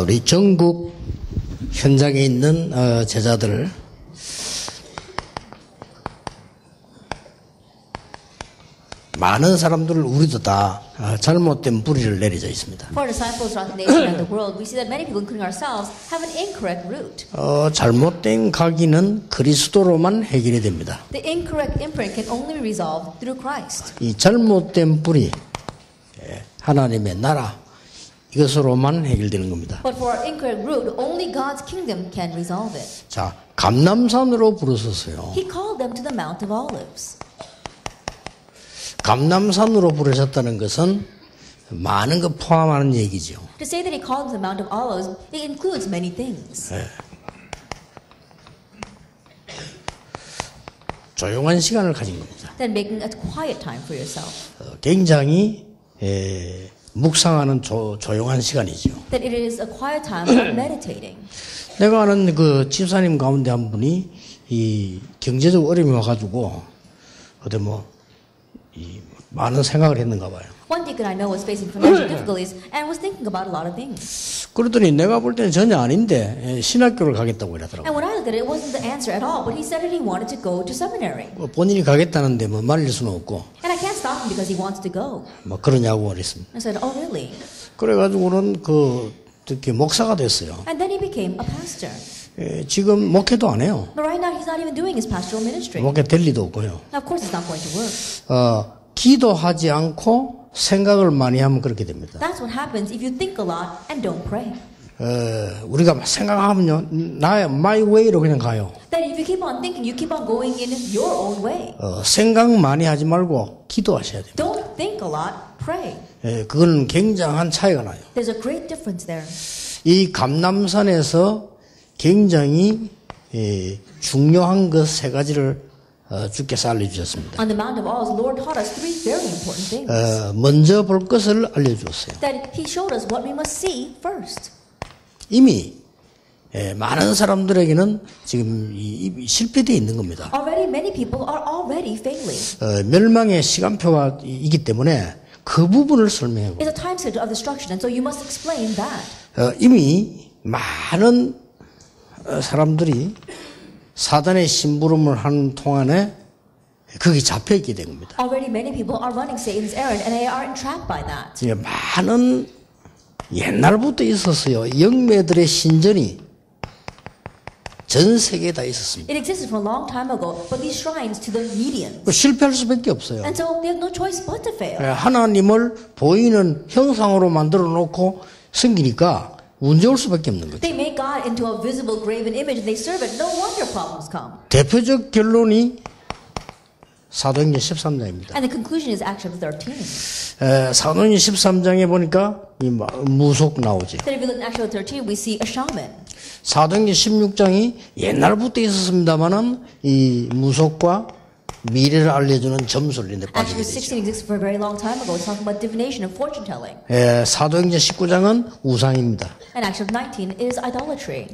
우리 전국 현장에 있는 제자들 많은 사람들을 우리도 다 잘못된 뿌리를 내리져 있습니다. For disciples throughout the nation and the world, we see that many people, including ourselves, have an incorrect root. 잘못된 각인은 그리스도로만 해결이 됩니다. The incorrect imprint can only be resolved through Christ. 이 잘못된 뿌리, 하나님의 나라 이것으로만 해결되는 겁니다. But for our incorrect root, only God's kingdom can resolve it. 자, 감람산으로 부르셨어요. He called them to the Mount of Olives. 감람산으로 부르셨다는 것은 많은 거 포함하는 얘기죠. To say that he called them to the Mount of Olives, it includes many things. 조용한 시간을 가진 겁니다. Then making a quiet time for yourself. 굉장히 묵상하는 조용한 시간이죠. That it is a quiet time of meditating. 내가 아는 그 집사님 가운데 한 분이 이 경제적 어려움이 와가지고 어디 많은 생각을 했는가 봐요. One deacon I know was facing financial difficulties and was thinking about a lot of things. 그러더니 내가 볼 때는 전혀 아닌데 신학교를 가겠다고 이러더라고요. And when I looked at it, it wasn't the answer at all. But he said that he wanted to go to seminary. 본인이 가겠다는데 말릴 수는 없고. And I can't stop him because he wants to go. 그러냐고 그랬습니다. I said, oh really? 그래가지고는 특히 목사가 됐어요. And then he became a pastor. 지금 목회도 안 해요. But right now he's not even doing his pastoral ministry. 목회 될 리도 없고요. Now, of course, it's not going to work. 기도하지 않고 생각을 많이 하면 그렇게 됩니다. That's what happens if you think a lot and don't pray. 우리가 생각하면요, my way로 그냥 가요. Then if you keep on thinking, you keep on going in your own way. 생각 많이 하지 말고 기도하셔야 돼요. Don't think a lot, pray. 그건 굉장한 차이가 나요. There's a great difference there. 이 감람산에서 굉장히 중요한 것 세 가지를 주께서 알려주셨습니다. On the Mount of Olives, the Lord taught us three very important things. 먼저 볼 것을 알려주었어요. That He showed us what we must see first. 이미 많은 사람들에게는 지금 실패되어 있는 겁니다. Already, many people are already failing. 멸망의 시간표가 있기 때문에 그 부분을 설명하고. It's a time schedule of destruction, and so you must explain that. 이미 많은 사람들이 사단의 심부름을 하는 동안에 거기 잡혀있게 된 겁니다. Already many people are running Satan's errand and they are entrapped by that. 많은 옛날부터 있었어요. 영매들의 신전이 전 세계에 다 있었습니다. It existed for a long time ago, but these shrines to the medians. 실패할 수밖에 없어요. And so they have no choice but to fail. 하나님을 보이는 형상으로 만들어 놓고 섬기니까 문제 올 수밖에 없는 거죠. They make God into a visible graven image and they serve it. No wonder problems come. 대표적 결론이 사도행전 13장입니다. And the conclusion is Acts chapter 13. 사도행전 13장에 보니까 무속 나오지. Then if you look at Acts chapter 13, we see a shaman. 사도행전 16장이 옛날부터 있었습니다만은 이 무속과 미래를 알려주는 점술인데 빠지게 Acts 되죠. 16 existed for a very long time ago. It's talking about divination and fortune telling. 사도행전 19장은 우상입니다. And Acts chapter 19 is idolatry.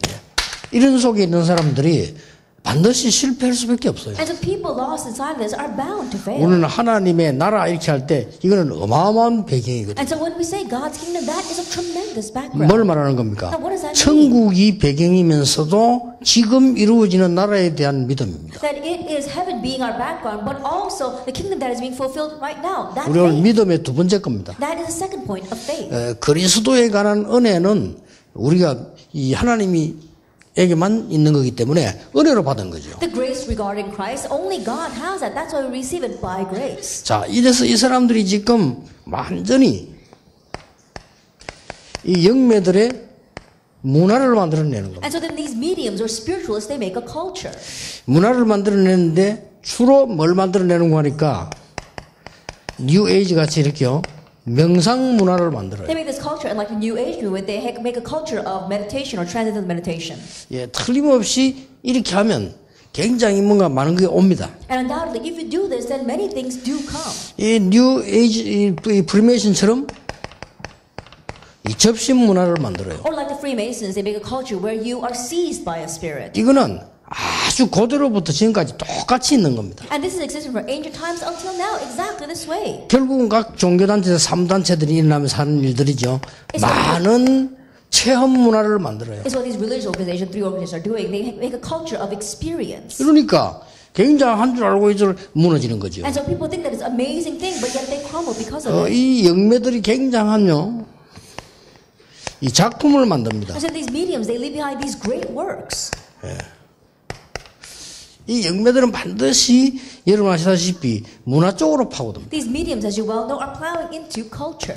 이런 속에 있는 사람들이 반드시 실패할 수밖에 없어요. And so people lost inside of this are bound to fail. 우리는 하나님의 나라 이렇게 할 때 이거는 어마어마한 배경이거든요. And so when we say God's kingdom, that is a tremendous background. 뭘 말하는 겁니까? Now, what does that mean? 천국이 배경이면서도 지금 이루어지는 나라에 대한 믿음입니다. That it is heaven being our background, but also the kingdom that is being fulfilled right now. That 우리 오늘 faith. 믿음의 두 번째 겁니다. That is the second point of faith. 그리스도에 관한 은혜는 우리가 이 하나님이 에게만 있는 거기 때문에 은혜로 받은 거죠. The grace regarding Christ, only God has that. That's why we receive it by grace. 자, 이래서 이 사람들이 지금 완전히 이 영매들의 문화를 만들어내는 겁니다. And so then these mediums or spiritualists, they make a culture. 문화를 만들어내는데 주로 뭘 만들어내는 거니까 뉴 에이지 같이 이렇게요. 명상 문화를 만들어요. They make this culture, and like the New Age movement, they make a culture of meditation or transcendental meditation. 틀림없이 이렇게 하면 굉장히 뭔가 많은 게 옵니다. And undoubtedly, if you do this, then many things do come. 이 뉴 에이지, 이 프리메이션처럼 이 접신 문화를 만들어요. Or like the Freemasons, they make a culture where you are seized by a spirit. 이거는 아주 고대로부터 지금까지 똑같이 있는 겁니다. And this has existed from ancient times until now, exactly this way. 결국은 각 종교단체, 3단체들이 일어나면서 하는 일들이죠. 많은 체험 문화를 만들어요. It's what these religious organizations, three organizations are doing. They make a culture of experience. 그러니까 굉장한 줄 알고 이제 무너지는 거죠. And so people think that it's an amazing thing, but yet they crumble because of it. 이 영매들이 굉장한요. 이 작품을 만듭니다. And so these mediums, they leave behind these great works. 이 영매들은 반드시 여러분 아시다시피 문화 쪽으로 파고듭니다. These mediums, as you well know, are plowing into culture,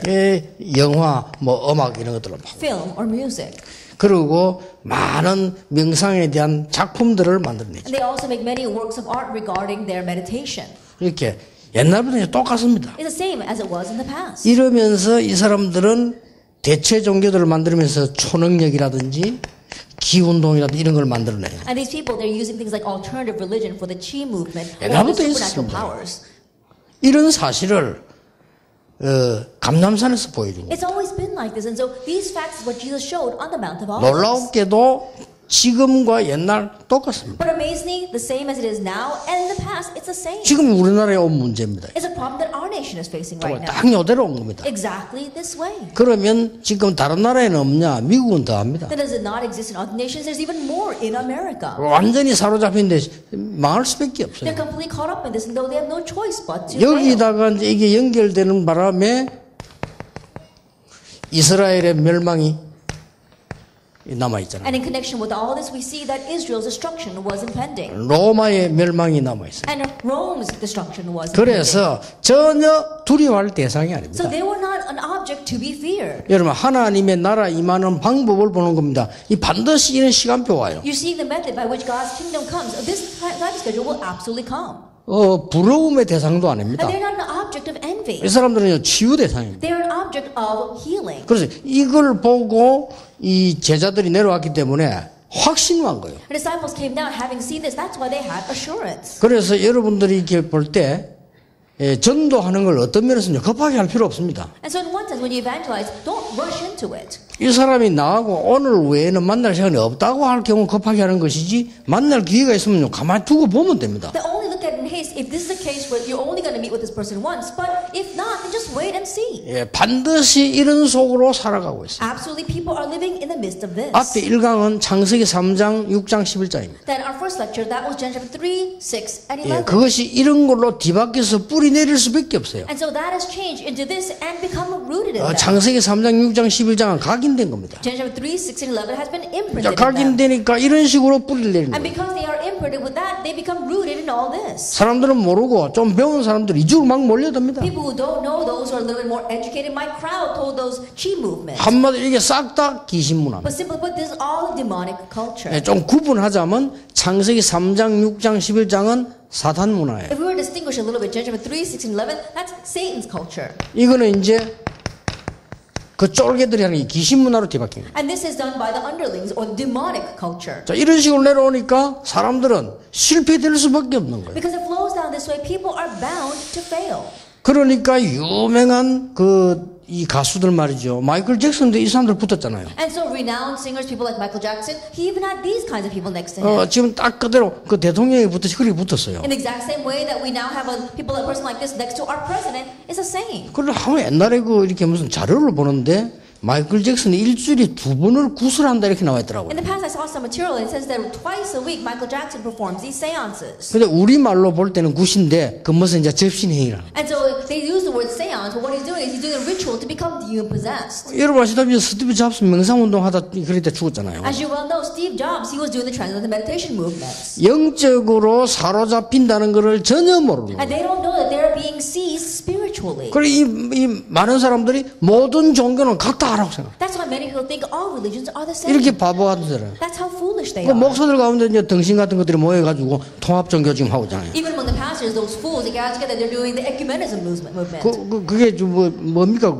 영화, 음악 이런 것들을 파고. film, or music. 그리고 많은 명상에 대한 작품들을 만들어내죠. And they also make many works of art regarding their meditation. 이렇게 옛날부터 똑같습니다. It's the same as it was in the past. 이러면서 이 사람들은 대체 종교들을 만들면서 초능력이라든지 기운동이라든지 이런 걸 만들어내요. And these people, they're using things like alternative religion for the Qi movement or the 옛날부터 supernatural 있었습니다. powers. 이런 사실을 감람산에서 보여준 거예요. It's always been like this. And so these facts is what Jesus showed on the Mount of Olives. 놀랍게도 지금과 옛날 똑같습니다. But amazingly, the same as it is now and in the past, it's the same. 지금 우리나라에 온 문제입니다. It's a problem that our nation is facing right now. 딱 요대로 온 겁니다. Exactly this way. 그러면 지금 다른 나라에는 없냐? 미국은 더 합니다. That does not exist in other nations. There's even more in America. 완전히 사로잡힌데 망할 수밖에 없어요. They're completely caught up in this, and though they have no choice but to fail. 여기다가 이제 이게 연결되는 바람에 이스라엘의 멸망이 남아있잖아요. And in connection with all this, we see that Israel's destruction was impending. 로마의 멸망이 남아있어요. And Rome's destruction was impending. 그래서 전혀 두려워할 대상이 So 아닙니다. they were not an object to be feared. 여러분 하나님의 나라 임하는 방법을 보는 겁니다. 이 반드시 이런 시간표 와요. You see the method by which God's kingdom comes. This time schedule will absolutely come. 부러움의 대상도 아닙니다. And they're not an object of envy. 이 사람들은 치유 대상입니다. They're an object of healing. 그래서 이걸 보고 이 제자들이 내려왔기 때문에 확신이 한 거예요. The disciples came down having seen this. That's why they had assurance. 그래서 여러분들이 이렇게 볼 때 전도하는 걸 어떤 면에서는 급하게 할 필요 없습니다. And so in one sense, when you evangelize, don't rush into it. 이 사람이 나하고 오늘 외에는 만날 시간이 없다고 할 경우 급하게 하는 것이지 만날 기회가 있으면 가만히 두고 보면 됩니다. They only look at it in haste if this is the case where you're only going to meet with this person once. But if not, then just wait and see. 반드시 이런 속으로 살아가고 있어요. Absolutely, people are living in the midst of this. 앞에 1강은 창세기 3장, 6장, 11장입니다. Then our first lecture, that was Genesis 3, 6, and 11. 그것이 이런 걸로 뒤바뀌어서 뿌리 내릴 수밖에 없어요. And so that has changed into this and become rooted in that. 창세기 3장, 6장, 11장은 각인된 겁니다. Genesis 3, 6, and 11 has been imprinted 자, in them. 각인되니까 이런 식으로 뿌리를 내리는 And 거예요. because they are imprinted with that, they become rooted in all this. 사람들은 모르고 좀 배운 사람들이 이쪽으로 막 몰려듭니다. People who don't know, those who are a little bit more educated, my crowd told those Qi movements. 한마디로 이게 싹 다 귀신 문화입니다. But simply put, this is all demonic culture. 좀 구분하자면 창세기 3장, 6장, 11장은 사탄 문화예요. If we were to distinguish a little bit, Genesis 3, 6, and 11, that's Satan's culture. 이거는 이제 그 쫄개들이 하는 이 귀신 문화로 뒤바뀐 거예요. And this is done by the underlings or the demonic culture. 자, 이런 식으로 내려오니까 사람들은 실패될 수밖에 없는 거예요. Because it flows down this way, people are bound to fail. 그러니까 유명한 이 가수들 말이죠. 마이클 잭슨도 이 사람들 붙었잖아요. And so renowned singers, people like Michael Jackson, he even had these kinds of people next to him. 지금 딱 그대로 그 대통령이 붙듯이 그렇게 붙었어요. In the exact same way that we now have a person like this next to our president, it's the same. 그리고 옛날에 이렇게 무슨 자료를 보는데 마이클 잭슨이 일주일에 2번을 구슬한다 이렇게 나와 있더라고요. In the past, I saw some material and it says that twice a week Michael Jackson performs these seances. 근데 우리 말로 볼 때는 굿인데 그 무슨 이제 접신행위라. And so they use the word seance, but what he's doing is he's doing a ritual to become demon possessed. 여러분 아시다시피 스티브 잡스 명상운동 하다 그럴 때 죽었잖아요. As you well know, Steve Jobs, he was doing the transcendental meditation movements. 영적으로 사로잡힌다는 것을 전혀 모르는 And 거예요. they don't know that they're being seized spiritually. 그래 이 많은 사람들이 모든 종교는 같다 하라고 생각. That's why many people think all religions are the same. 이렇게 바보 같은 사람. That's how foolish they 그 are. 목사들 가운데 이제 등신 같은 것들이 모여가지고 통합 종교 지금 하고 있잖아요. Even among the pastors, those fools, they got together, they're doing the ecumenism movement. 그게 좀 뭡니까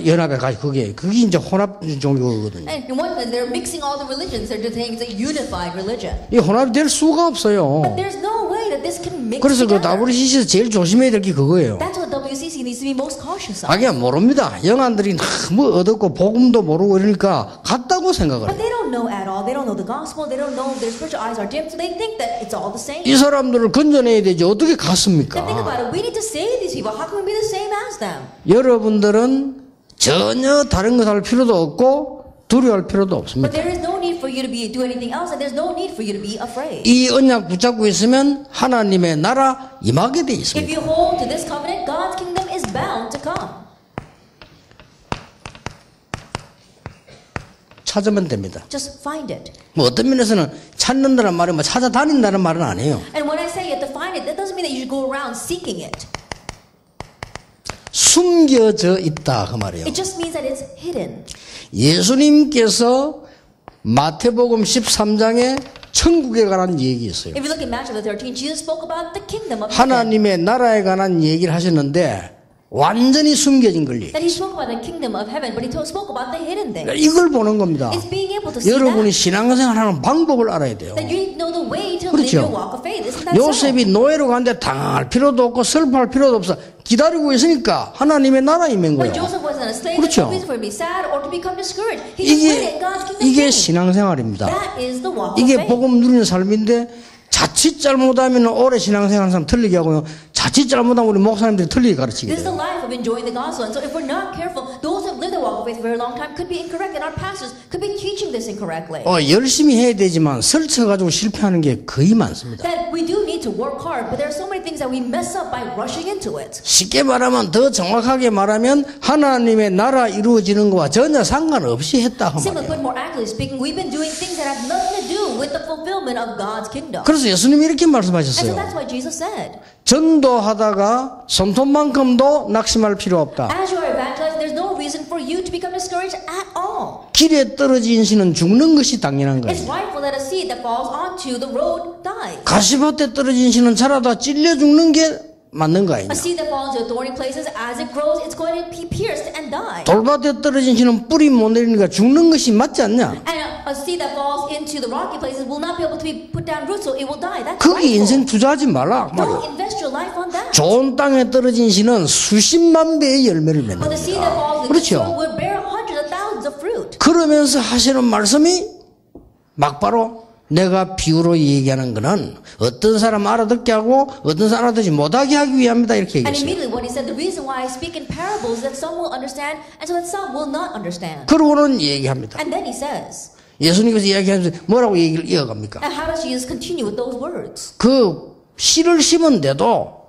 연합에 가 그게 이제 혼합 종교거든요. And in one sense, they're mixing all the religions. They're saying it's a unified religion. 이 혼합이 될 수가 없어요. But there's no way that this can mix 그래서 그 together. WCC에서 제일 조심해야 될 게 그거예요. That's what WCC needs to be most cautious of. 자기가 모릅니다. 영안들이 너무 얻었고 복음도 모르고 이러니까 같다고 생각을 But 해요. they don't know at all. They don't know the gospel. They don't know their spiritual eyes are dim. So they think that it's all the same. 이 사람들을 건져내야 되지 어떻게 Then think 갔습니까? about it. We need to save these people. How can we be the same as them? 여러분들은 전혀 다른 것 할 필요도 없고 두려워할 필요도 But 없습니다. there is no need for you to do anything else, and there's no need for you to be afraid. 이 언약 붙잡고 있으면 하나님의 나라 임하게 돼 If 있습니다. you hold to this covenant, God's kingdom is bound to come. 찾으면 됩니다. Just find it. 뭐 어떤 면에서는 찾는다는 말은 뭐 찾아다닌다는 말은 아니에요. And when I say you have to find it, that doesn't mean that you should go around seeking it. 숨겨져 있다 그 말이에요. It just means that it's hidden. 예수님께서 마태복음 13장에 천국에 관한 얘기 있어요. If you look at Matthew 13, Jesus spoke about the kingdom of heaven. 하나님의 나라에 관한 얘기를 하셨는데 완전히 숨겨진 걸 얘기해요. That he spoke about the kingdom of heaven, but he spoke about the hidden thing. 그러니까 이걸 보는 겁니다. It's being able to see 여러분이 that. 신앙생활하는 방법을 알아야 돼요. That you know the way to 그렇죠. live your walk of faith. Isn't that so? 요셉이 노예로 갔는데 당할 필요도 없고 슬퍼할 필요도 없어. 기다리고 있으니까 하나님의 나라 임한 When 거예요. Joseph was in a slave, 그렇죠. there's no reason for him to be sad or to become discouraged. He just waited. God's kingdom 이게 came. 신앙생활입니다. That is the walk of 이게 faith. 복음 누리는 삶인데 자칫 잘못하면 오래 신앙생활하는 사람 틀리게 하고요. 자칫 잘못하면 우리 목사님들이 틀리게 가르치게 This is the 돼요. life of enjoying the gospel. And so if we're not careful, those who have lived the walk of faith for a very long time could be incorrect, and our pastors could be teaching this incorrectly. 열심히 해야 되지만 설쳐가지고 실패하는 게 거의 많습니다. That we do need to work hard, but there are so many things that we mess up by rushing into it. 쉽게 말하면 더 정확하게 말하면 하나님의 나라 이루어지는 것과 전혀 상관없이 했다 그 Simply 말이에요. put, more accurately speaking, we've been doing things that have nothing to do with the fulfillment of God's kingdom. 그래서 예수님이 이렇게 And so 말씀하셨어요. that's why Jesus said, 전도하다가 손톱만큼도 낙심할 필요 없다. as you are evangelizing, there's no reason for you to become discouraged at all. 길에 떨어진 씨는 죽는 것이 당연한 It's 거예요. rightful that a seed that falls onto the road dies. 가시밭에 떨어진 씨는 자라다 찔려 죽는 게 맞는 거 아니냐. A seed that falls into thorny places, as it grows, it's going to be pierced and die. 돌밭에 떨어진 씨는 뿌리 못 내리니까 죽는 것이 맞지 않냐. And a seed that falls into the rocky places will not be able to be put down root, so it will die. That's 거기 인생 rightful. 투자하지 말라. Don't invest your life on that. 좋은 땅에 떨어진 씨는 수십만 배의 열매를 But the seed that 맺는다. falls into the soil 그렇죠. will bear hundreds of thousands of fruit. 그러면서 하시는 말씀이 막바로 내가 비유로 얘기하는 거는 어떤 사람 알아듣게 하고 어떤 사람 알아듣지 못하게 하기 위함이다 이렇게 And 얘기했어요. immediately what he said, the reason why I speak in parables is that some will understand and so that some will not understand. 그러고는 얘기합니다. And then he says, 예수님께서 이야기하면서 뭐라고 얘기를 이어갑니까? and how does Jesus continue with those words? 그 씨를 심은데도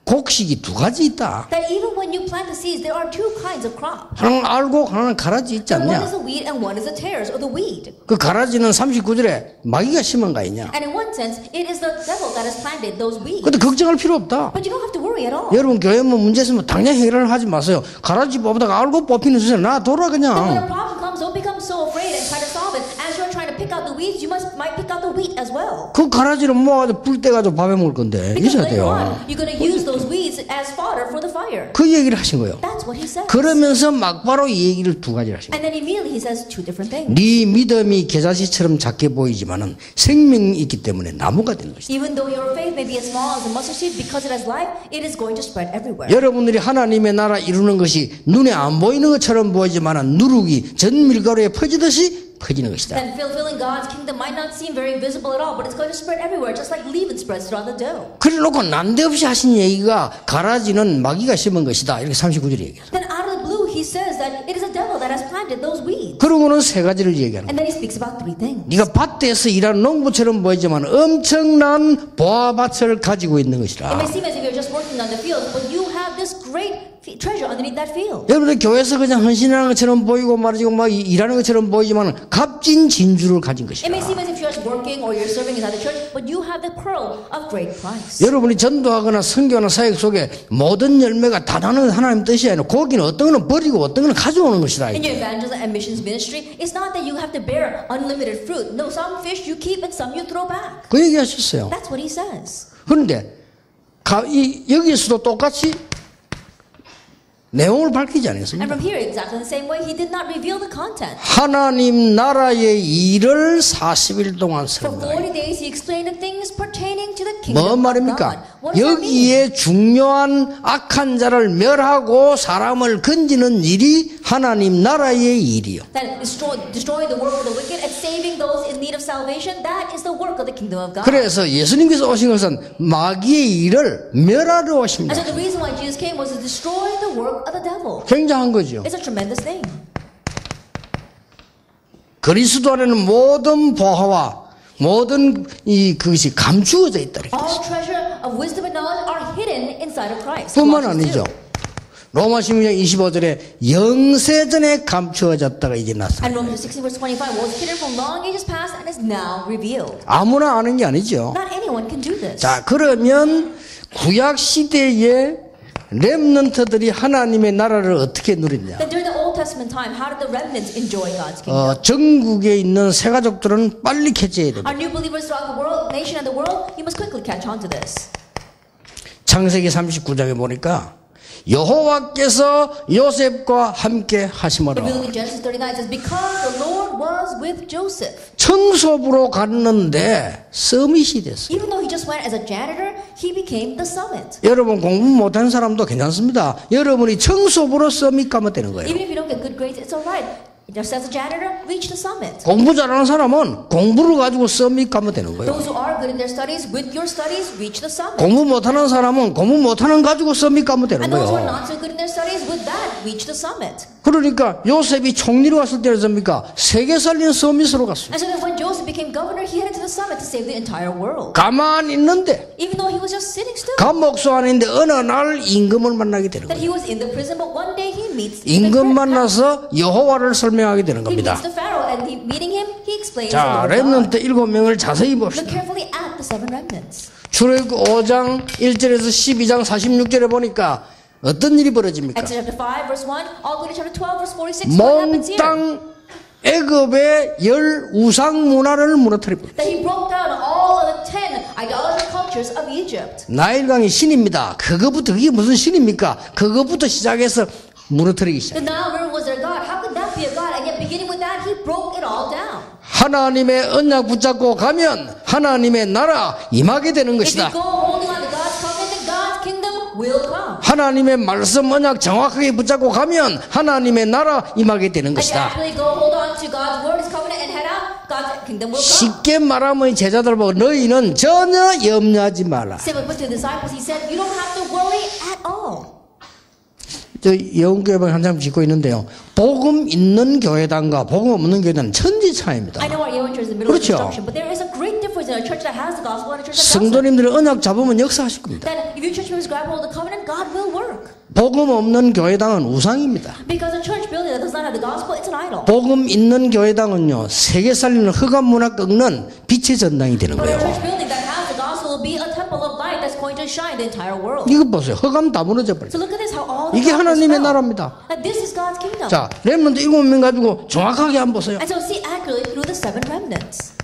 곡식이 두 가지 있다. That even when you plant the seeds, there are two kinds of crop. 하나는 알고 하나는 가라지 있지 One is 않냐? the wheat and one is the tares or the weed. 그 가라지는 39절에 마귀가 심은 거 아니냐? And in one sense, it is the devil that has planted those weeds. 근데 걱정할 필요 없다. But you don't have to worry at all. 여러분 교회 뭐 문제 있으면 당장 해결을 하지 마세요. 가라지 뽑다가 알고 뽑히는 수준 나 돌아 When a 그냥. problem comes, don't become so afraid and try to solve it. As you're trying to pick out the weeds, you might pick out the wheat as well. 그 가라지를 모아가지고 불 떼가지고 밥에 먹을 건데 Because 있어야 later 돼요. on, you're going to use those weeds as fodder for the fire. 그 얘기를 하신 거예요. That's what he says. 그러면서 막바로 이 얘기를 두 가지를 하신 거예요. And then immediately he says two different things. 네 믿음이 겨자씨처럼 작게 보이지만은 생명이 있기 때문에 나무가 되는 것이다. Even though your faith may be as small as a mustard seed, because it has life, it is going to spread everywhere. 여러분들이 하나님의 나라 이루는 것이 눈에 안 보이는 것처럼 보이지만은 누룩이 전 밀가루에 퍼지듯이 퍼지는 것이다. And fulfilling God's kingdom might not seem very visible at all, but it's going to spread everywhere, just like leaven spreads throughout the dough. 그래 놓고 난데없이 하신 얘기가 가라지는 마귀가 심은 것이다. 이렇게 39절에 얘기해요. Then out of the blue, he says that it is a devil that has planted those weeds. 그러고는 세 가지를 얘기하는 거예요. And then he speaks about three things. 네가 밭에서 일하는 농부처럼 보이지만 엄청난 보화밭을 가지고 있는 It 것이다. may seem as if you're just working on the field, but you have this great treasure underneath that field. 여러분들 교회에서 그냥 헌신하는 것처럼 보이고 말이고 막 일하는 것처럼 보이지만 값진 진주를 가진 It may 것이다. seem as if you're just working or you're serving inside the church, but you have the pearl of great price. 여러분이 전도하거나 선교하는 사역 속에 모든 열매가 다 나는 하나님 뜻이 아니라 거기는 어떤 거는 버리고 어떤 거는 가져오는 것이다. In your evangelism and missions ministry, it's not that you have to bear unlimited fruit. No, some fish you keep and some you throw back. 그 얘기하셨어요. That's what he says. 그런데 여기에서도 똑같이 내용을 밝히지 And 않았습니다. from here, exactly the same way, he did not reveal the content. 하나님 나라의 일을 40일 동안 For 설명해요. 40 days, he explained the things pertaining to the 뭐 kingdom of God. 말입니까? What does that mean? 여기에 중요한 악한 자를 멸하고 사람을 건지는 일이 하나님 나라의 일이요. That destroying the work of the wicked and saving those in need of salvation, that is the work of the kingdom of God. 그래서 예수님께서 오신 것은 마귀의 일을 멸하러 And 오십니다. so the reason why Jesus came was to destroy the work of the devil. 굉장한 거죠. It's a tremendous thing. 그리스도 안에는 모든 보화와 모든 그것이 감추어져 있다. All treasure of wisdom and knowledge are hidden inside of Christ. 뿐만 Colossians 아니죠. 2. 로마 16장 25절에 영세전에 감추어졌다가 이제 나타나. And Romans 16 verse 25 was hidden from long ages past and is now revealed. 아무나 아는 게 아니죠. Not anyone can do this. 자, 그러면 구약 시대에 렘넌트들이 하나님의 나라를 어떻게 누렸냐? Then during the Old Testament time, how did the remnants enjoy God's kingdom? 전국에 있는 새 가족들은 빨리 캐치해야 됩니다. Our new believers throughout the world, nation and the world, you must quickly catch on to this. 창세기 39장에 보니까 여호와께서 요셉과 함께 하심으로 Revealed in Genesis 39, it says, because the Lord was with Joseph. 청소부로 갔는데 서밋이 됐어요. Even though he just went as a janitor, he became the summit. 여러분 공부 못한 사람도 괜찮습니다. 여러분이 청소부로 서밋 가면 되는 거예요. Even if you don't get good grades, it's alright. Just as a janitor, reach the summit. 공부 잘하는 사람은 공부를 가지고 서밋 가면 되는 거예요. Those who are good in their studies, with your studies, reach the summit. 공부 못하는 사람은 공부 못하는 가지고 서밋 가면 되는 And those who are 거예요. not so good in their studies, with that, reach the summit. 그러니까 요셉이 총리로 갔을 때 어떻습니까? 세계 살리는 서밋으로 갔어요. And so then when Joseph became governor, he headed to the summit to save the entire world. 가만히 있는데 Even though he was just sitting still. 감옥소 안에 있는데 어느 날 임금을 만나게 되는 That 거예요. he was in the prison, but one day he meets the 임금 Pharaoh. 만나서 여호와를 설명하게 되는 He meets 겁니다. the Pharaoh, and meeting him, he explains 자, the Lord God. 렘넌트 7명을 자세히 Look 봅시다. carefully at the seven remnants. 출애굽 5장 1절에서 12장 46절에 보니까 어떤 일이 벌어집니까? Exodus chapter 5, verse 1, all the way to chapter 12, verse 46. What happens here? 몽땅 애굽의 10 우상 문화를 무너뜨립니다. That he broke down all of the 10 idolatrous cultures of Egypt. 나일강이 신입니다. 그게 무슨 신입니까? 그거부터 시작해서 무너뜨리기 시작. The Nile River was their god. How could that be a god? And yet beginning with that, he broke it all down. 하나님의 언약 붙잡고 가면 하나님의 나라 임하게 되는 If 것이다. you go holding on to God's covenant, then God's kingdom will come. 하나님의 말씀 언약 정확하게 붙잡고 가면 하나님의 나라 임하게 되는 And you 것이다. actually go hold on to God's word, His covenant, and head out, God's kingdom will come. 쉽게 말하면 제자들 보고 너희는 전혀 염려하지 마라. Simply put to the disciples, he said, you don't have to worry at all. 저 영교회방 한참 짓고 있는데요. 복음 있는 교회당과 복음 없는 교회당은 천지 차이입니다. I know our Yeon church is in the middle 그렇죠. of construction, but there is a great difference in a church that has the gospel and a church that doesn't. 성도님들이 언약 잡으면 역사하실 겁니다. That if your church members grab hold of the covenant, God will work. 복음 없는 교회당은 우상입니다. Because a church building that does not have the gospel, it's an idol. 복음 있는 교회당은요, 세계 살리는 흑암 문화 꺾는 빛의 전당이 되는 But a 거예요. church building that has the gospel will be a temple of light that's going to shine the entire world. 이거 보세요. 흑암 다 무너져 버려요. So look at this, how all the 이게 darkness 하나님의 fell. 나라입니다. And this is God's kingdom. 자, 렘넌트 7명 가지고 정확하게 한번 보세요. And so see accurately through the seven remnants.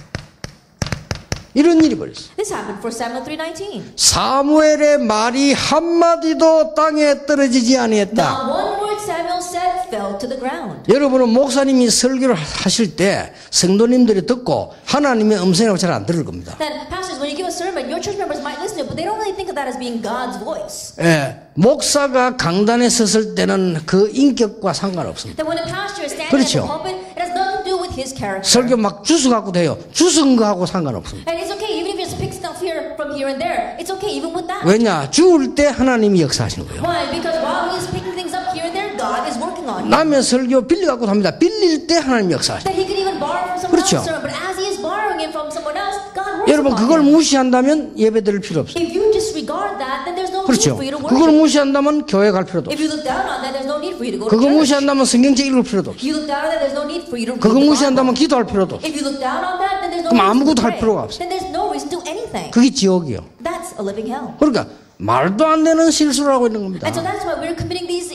이런 일이 벌어졌어요. This happened for Samuel 3:19. 사무엘의 말이 한마디도 땅에 떨어지지 아니했다. Not one word Samuel said fell to the ground. 여러분은 목사님이 설교를 하실 때 성도님들이 듣고 하나님의 음성이라고 잘 안 들을 겁니다. Then pastors, when you give a sermon, your church members might listen to it, but they don't really think of that as being God's voice. 예, 목사가 강단에 섰을 때는 그 인격과 상관없습니다. That when a pastor is standing 그렇죠. in the pulpit, it has nothing to do with his character. 설교 막 주워 갖고 돼요. 주운 거하고 상관없습니다. And it's okay, even if you just pick stuff here from here and there. It's okay, even with that. 왜냐? 주울 때 하나님이 역사하시는 거예요. Why? Because while he's picking things up here and there, God is working on you. 남의 설교 빌려 갖고 합니다. 빌릴 때 하나님이 역사하시는 That he could even borrow from someone 그렇죠. else's sermon, but as he is borrowing it from someone else, God works 여러분 upon 그걸 him. 무시한다면 예배 드릴 필요 없어요. If you disregard that, then there's no need 그렇죠. for you to 그걸 worship. 무시한다면 교회 갈 필요도 If 없어요. you look down on that, there's no need for you to go to 그거 church. 무시한다면 성경책 읽을 필요도 없어요. If you look down on that, there's no need for you to read 그거 the 무시한다면 Bible. 기도할 필요도 없어요. If you look down on that, then there's no 그럼 reason 아무것도 to 할 pray. 필요가 없어요. Then there's no reason to do anything. 그게 지옥이에요. That's a living hell. 그러니까 말도 안 되는 실수를 하고 있는 겁니다. And so that's why we're committing these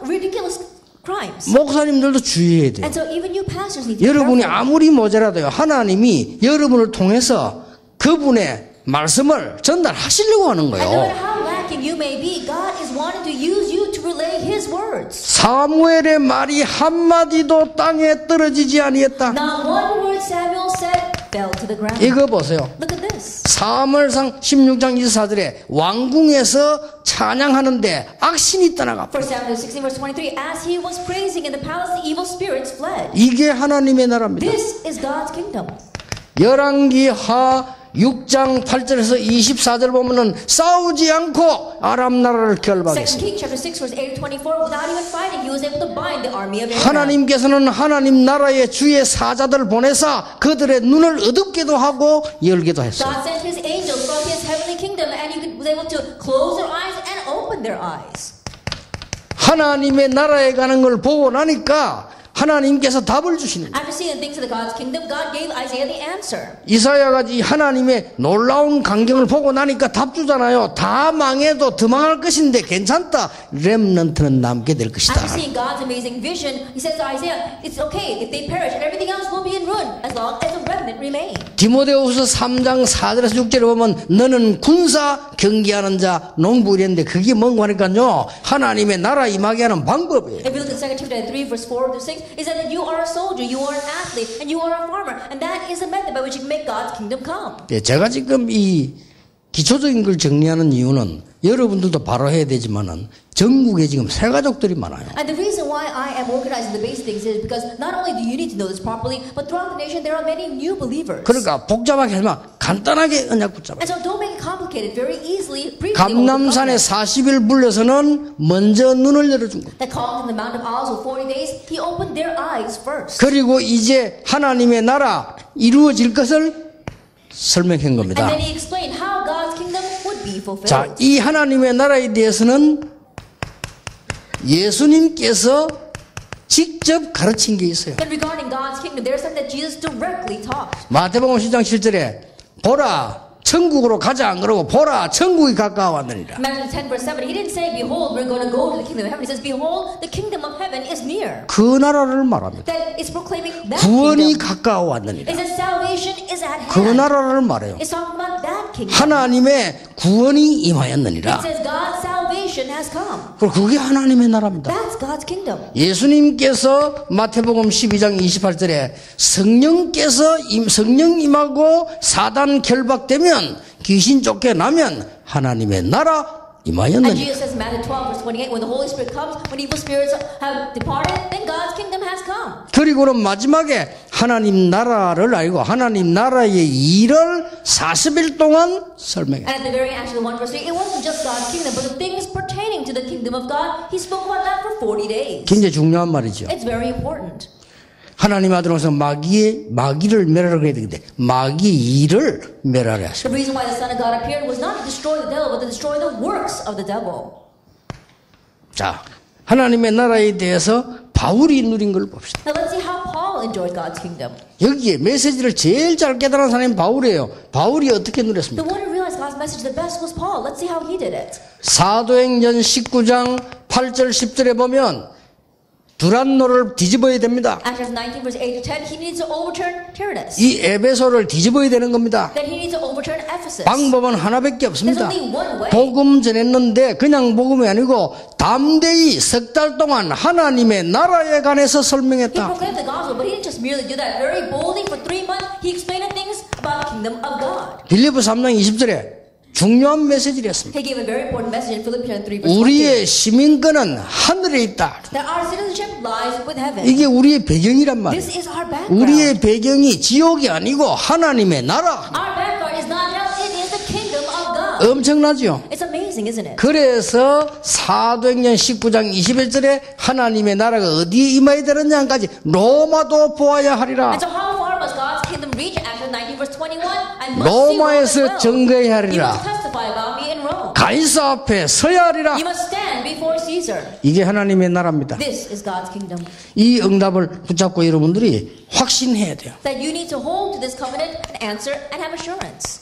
ridiculous crimes. 목사님들도 주의해야 돼요. And so even you pastors need to be 여러분이 careful. 아무리 모자라도요. 하나님이 여러분을 통해서 그분의 말씀을 전달하시려고 하는 And no matter 거예요. how lacking you may be, God is wanting to use you to relay His words. 사무엘의 말이 한마디도 땅에 떨어지지 아니했다. Not one word Samuel said fell to the ground. 이거 보세요. Look at this. 사무엘상 16장 24절에 왕궁에서 찬양하는데 악신이 떠나가. For Samuel 16 verse 23, as he was praising in the palace, the evil spirits fled. 이게 하나님의 나라입니다. This is God's kingdom. 열왕기하 6장 8절에서 24절 보면은 싸우지 않고 아람 나라를 2 결박했습니다. Kings chapter 6 verse 8 to 24, without even fighting, he was able to bind the army of Aram. 하나님께서는 하나님 나라의 주의 사자들 보내사 그들의 눈을 어둡게도 하고 열게도 했어요. God sent his angels from his heavenly kingdom, and he was able to close their eyes and open their eyes. 하나님의 나라에 가는 걸 보고 나니까 하나님께서 답을 주시는 거예요. After seeing the things of the God's kingdom, God gave Isaiah the answer. 이사야가 이 하나님의 놀라운 광경을 보고 나니까 답 주잖아요. 다 망해도 더 망할 것인데 괜찮다. 렘넌트는 남게 될 것이다. After seeing God's amazing vision, he says to Isaiah, it's okay if they perish and everything else will be in ruin as long as a remnant remains. 디모데후서 3장 4절에서 6절에 보면 너는 군사 경기하는 자 농부 이랬는데 그게 뭔가 하니까요. 하나님의 나라 임하게 하는 방법이에요. If you look at 2 Timothy 3 verse 4 to 6, is that you are a soldier, you are an athlete, and you are a farmer, and that is a method by which you can make God's kingdom come. 예, 제가 지금 이 기초적인 걸 정리하는 이유는 여러분들도 바로 해야 되지만은 전국에 지금 새 가족들이 많아요. And the reason why I am organizing the basic things is because not only do you need to know this properly, but throughout the nation there are many new believers. 그러니까 복잡하게 하지 마. 간단하게 언약 붙잡아. And so don't make it complicated. Very easily, briefly. 감남산에 40일 불려서는 먼저 눈을 열어준 거예요. That called in the Mount of Olives for 40 days, he opened their eyes first. 그리고 이제 하나님의 나라 이루어질 것을 설명한 And 겁니다. then he explained how God's kingdom would be fulfilled. 자, 이 하나님의 나라에 대해서는 예수님께서 직접 가르친 게 있어요. Then regarding God's kingdom, there's something that Jesus directly taught. 마태복음 10장 7절에 보라 천국으로 가자 안 그러고 보라 천국이 가까워왔느니라. Matthew 10 verse 7, he didn't say, behold, we're going to go to the kingdom of heaven. He says, behold, the kingdom of heaven is near. 그 나라를 말합니다. That is proclaiming that 구원이 kingdom. 가까워왔느니라. It says salvation is at 그 hand. 나라를 말해요. It's talking about that kingdom. 하나님의 구원이 임하였느니라. It says God's salvation has come. 그리고 그게 하나님의 나라입니다. That's God's kingdom. 예수님께서 마태복음 12장 28절에 성령 임하고 사단 결박되면 귀신 쫓겨나면 하나님의 나라 And 임하였느니라. Jesus says in Matthew 12 verse 28, when the Holy Spirit comes, when evil spirits have departed, then God's kingdom has come. 그리고는 마지막에 하나님 나라를 알고 하나님 나라의 일을 40일 동안 설명해요. And at the very end of the 1 verse 3, it wasn't just God's kingdom, but the things pertaining to the kingdom of God, he spoke about that for 40 days. 굉장히 중요한 말이죠. It's very important. 하나님 아들로서 마귀를 멸하라고 해야 되는데 마귀 일을 멸하라 하시고 The reason why the Son of God appeared was not to destroy the devil, but to destroy the works of the devil. 자, 하나님의 나라에 대해서 바울이 누린 걸 봅시다. Now let's see how Paul enjoyed God's kingdom. 여기에 메시지를 제일 잘 깨달은 사람이 바울이에요. 바울이 어떻게 The 누렸습니까? one who realized God's message the best was Paul. Let's see how he did it. 사도행전 19장 8절 10절에 보면 두란노를 뒤집어야 됩니다. Acts 19 verse 8 to 10, he needs to overturn Tyrannus. 이 에베소를 뒤집어야 되는 겁니다. Then he needs to overturn Ephesus. 방법은 하나밖에 없습니다. There's only one way. 복음 전했는데 그냥 복음이 아니고 담대히 석 달 동안 하나님의 나라에 관해서 He 설명했다. proclaimed the gospel, but he didn't just merely do that. Very boldly for 3 months, he explained the things about the kingdom of God. 빌립보 3장 20절에 중요한 메시지를 했습니다. He gave a very important message in Philippians 3 verse 20. 우리의 시민권은 하늘에 있다. That our citizenship lies with heaven. 이게 우리의 배경이란 말이에요. This is our background. 우리의 배경이 지옥이 아니고 하나님의 나라. Our background is not hell, it is the kingdom of God. 엄청나죠? It's amazing, isn't it? 그래서 사도행전 19장 21절에 하나님의 나라가 어디에 임해야 되느냐까지 로마도 보아야 하리라. And so how far must God's kingdom reach? Acts 19 verse 21. I must see Rome as 로마에서 well. 증거해야 You 하리라. must testify about me in Rome. 가이사 앞에 서야 하리라. You must stand before Caesar. 이게 하나님의 나라입니다. This is God's kingdom. 이 응답을 붙잡고 여러분들이 확신해야 돼요. That you need to hold to this covenant and answer and have assurance.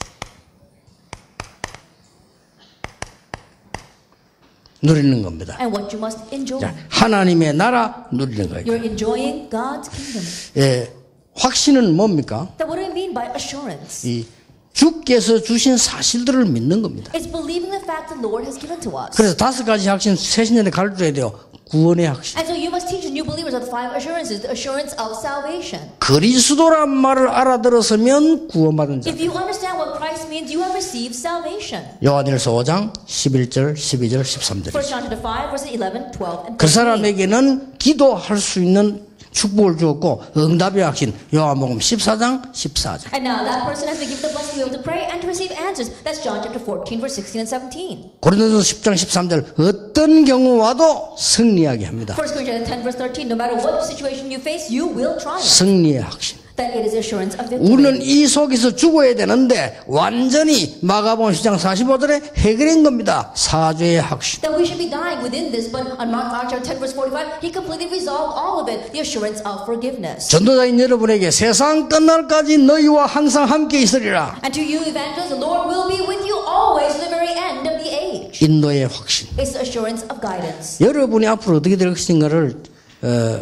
누리는 겁니다. And what you must enjoy. 자, 하나님의 나라 누리는 거예요. You're enjoying God's kingdom. 예, 확신은 뭡니까? That what do I mean by assurance? 이 주께서 주신 사실들을 믿는 겁니다. It's believing the fact the Lord has given to us. 그래서 5가지 확신 새신년에 가르쳐야 돼요. 구원의 확신. And so you must teach the new believers of the 5 assurances, the assurance of salvation. 그리스도란 말을 알아들었으면 구원받은 자. If you understand what Christ means, you have received salvation. 요한일서 5장 11절, 12절, 13절. 1 John 5, verses 11, 12, and 그 13. 사람에게는 기도할 수 있는 축복을 주었고 응답의 확신 요한복음 14장 14절. And now that person has been given the blessing to be able to pray and to receive answers. That's John chapter 14, verse 16 and 17. 고린도전서 10장 13절 어떤 경우 와도 승리하게 합니다. 1 Corinthians 10, verse 13. No matter what situation you face, you will triumph. 승리의 확신. That it is assurance of victory. 우리는 이 속에서 죽어야 되는데 완전히 마가복음 10장 45절에 해결한 겁니다. 사죄의 확신. That we should be dying within this, but on Mark chapter 10, verse 45, he completely resolved all of it. The assurance of forgiveness. 전도자인 여러분에게 세상 끝날까지 너희와 항상 함께 있으리라. And to you, evangelists, the Lord will be with you always to the very end of the age. 인도의 확신. It's the assurance of guidance. 여러분이 앞으로 어떻게 될 것인가를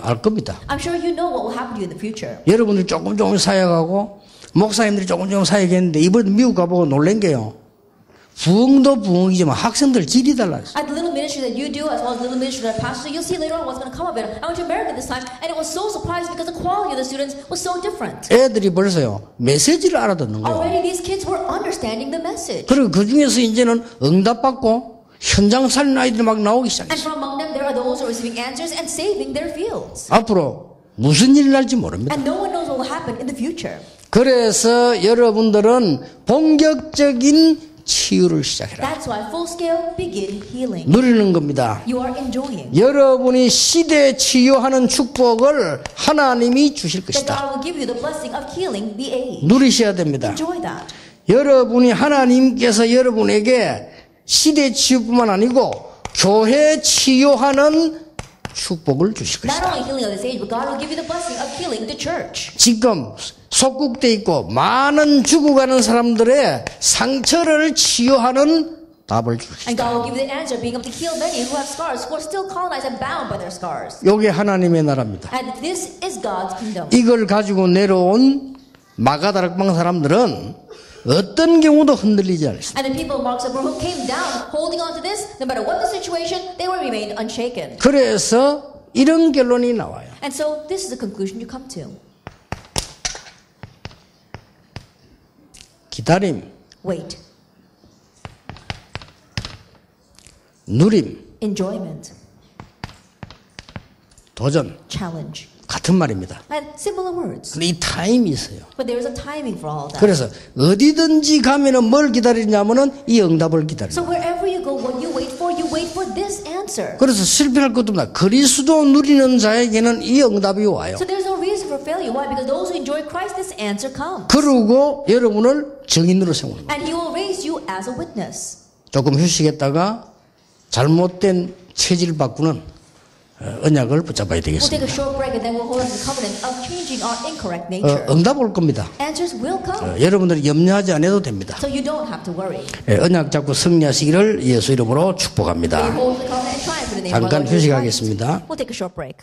알 겁니다. I'm sure you know what will happen to you in the future. 여러분들이 조금 사역하고 목사님들이 조금 사역했는데 이번에 미국 가보고 놀란 게요. 부흥도 부흥이지만 학생들 질이 달라요. At the little ministry that you do, as well as the little ministry that I pastor, you'll see later on what's going to come of it. I went to America this time, and it was so surprising because the quality of the students was so different. 애들이 벌써요 메시지를 알아듣는 거예요. Already these kids were understanding the message. 그리고 그 중에서 이제는 응답받고 현장 살리는 아이들이 막 나오기 And 시작했어요. from among them, there are those who are receiving answers and saving their fields. 앞으로 무슨 일이 날지 모릅니다. And no one knows what will happen in the future. 그래서 여러분들은 본격적인 치유를 시작해라. That's why full scale begin healing. 누리는 겁니다. You are enjoying. 여러분이 시대 치유하는 축복을 하나님이 주실 That 것이다. God will give you the blessing of healing the age. 누리셔야 됩니다. Enjoy that. 여러분이 하나님께서 여러분에게 시대 치유뿐만 아니고 교회 치유하는 축복을 주실 Not 것이다. only healing of this age, but God will give you the blessing of healing the church. 지금 속국돼 있고 많은 죽어가는 사람들의 상처를 치유하는 답을 주실 And 것이다. God will give you the answer, being able to heal many who have scars, who are still colonized and bound by their scars. 이게 하나님의 나라입니다. And this is God's kingdom. 이걸 가지고 내려온 마가다락방 사람들은 어떤 경우도 흔들리지 않습니다. And the people of Mark who came down holding on to this, no matter what the situation, they will remain unshaken. 그래서 이런 결론이 나와요. And so this is the conclusion you come to. 기다림, Wait. 누림, Enjoyment. 도전 Challenge. 같은 말입니다. And similar words. 근데 이 타임이 있어요. But there is a timing for all of that. 그래서 어디든지 가면은 뭘 기다리냐면은 이 응답을 기다려요. So wherever you go, what you wait for this answer. 그래서 실패할 것도 없다. 그리스도 누리는 자에게는 이 응답이 와요. So there's no reason for failure. Why? Because those who enjoy Christ, this answer comes. 그리고 여러분을 증인으로 세우는 거예요. And He will raise you as a witness. 조금 휴식했다가 잘못된 체질 바꾸는 언약을 붙잡아야 We'll take 되겠습니다. a short break and then we'll hold on to the covenant of changing our incorrect nature. 응답 올 겁니다. Answers will come. 여러분들이 염려하지 않아도 됩니다. So you don't have to worry. 언약 잡고 승리하시기를 예수 이름으로 축복합니다. We hold the covenant and triumph in the name of our 잠깐 Lord Jesus Christ. 휴식하겠습니다. We'll take a short break.